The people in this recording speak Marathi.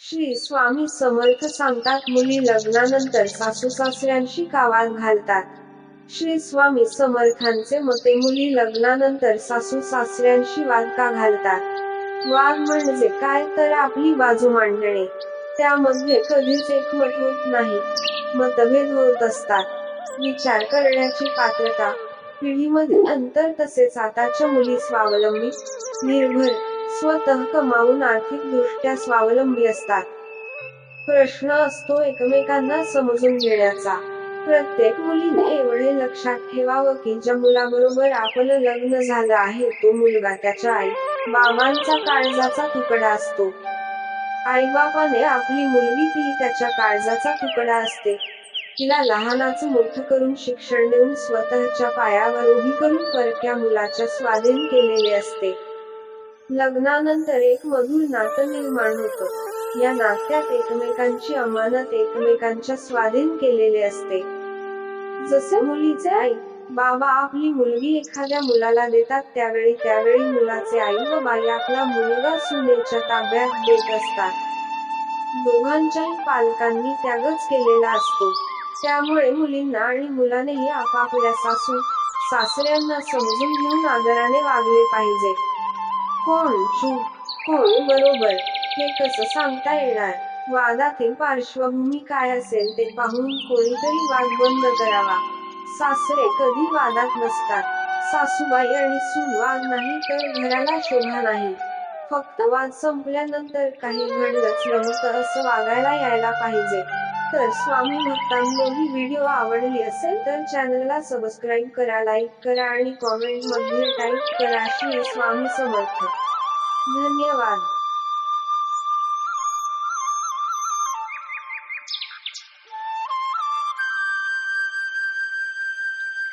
श्री स्वामी समर्थ सांगतात, मुली लग्नानंतर सासू-सासऱ्यांशी का वाद घालतात? श्री स्वामी समर्थांचे मते, मुली लग्नानंतर सासू-सासऱ्यांशी वाद का घालतात? वाद म्हणजे काय, तर आपली बाजू मांडणे. त्यामध्ये कधीच एकमत होत नाही. मतभेद होत असतात. विचार करण्याची पात्रता, पिढीमध्ये अंतर, तसेच आताच्या मुली स्वावलंबी, निर्भर, स्वतः कमावून आर्थिकदृष्ट्या स्वावलंबी असतात. प्रश्न असतो एकमेकांना समजून घेण्याचा. प्रत्येक मुलीने एवढे लक्षात ठेवावं की ज्या मुलाबरोबर आपलं लग्न झालं आहे तो मुलगा त्याच्या आई बाबांचा काळजाचा तुकडा असतो. आईबापाने आपली मुलगी ती त्याच्या काळजाचा तुकडा असते. तिला लहानाचं मोठं करून शिक्षण देऊन स्वतःच्या पायावर उभी करून परक्या मुलाच्या स्वाधीन केलेले असते. लग्नानंतर एक मधुर नातं निर्माण होतं. या नात्यात एकमेकांची अमानत एकमेकांच्या स्वाधीन केलेले असते. जसे मुलीचे आई बाबा आपली मुलगी एखाद्या मुलाला देतात, त्यावेळी मुलाचे आई व बाई आपला मुलगा सुनेच्या ताब्यात देत असतात. दोघांच्याही पालकांनी त्यागच केलेला असतो. त्यामुळे मुलींना आणि मुलानेही आपापल्या सासू सासऱ्यांना समजून घेऊन आदराने वागले पाहिजे. कोण चूक, कोण बरोबर, हे कसं सांगता येणार? वादातील पार्श्वभूमी काय असेल ते पाहून कोणीतरी वाद बंद करावा. सासरे कधी वादात नसतात. सासूबाई आणि सून वाद नाही तर घराला शोभा नाही. फक्त वाद संपल्यानंतर काही घडलंच नव्हतं असं वागायला यायला पाहिजे. तर स्वामी भक्तांनो, ही व्हिडिओ आवडली असेल तर चॅनलला सबस्क्राईब करा, लाईक करा आणि कॉमेंट मध्ये टाईप करा, श्री स्वामी समर्थ. धन्यवाद.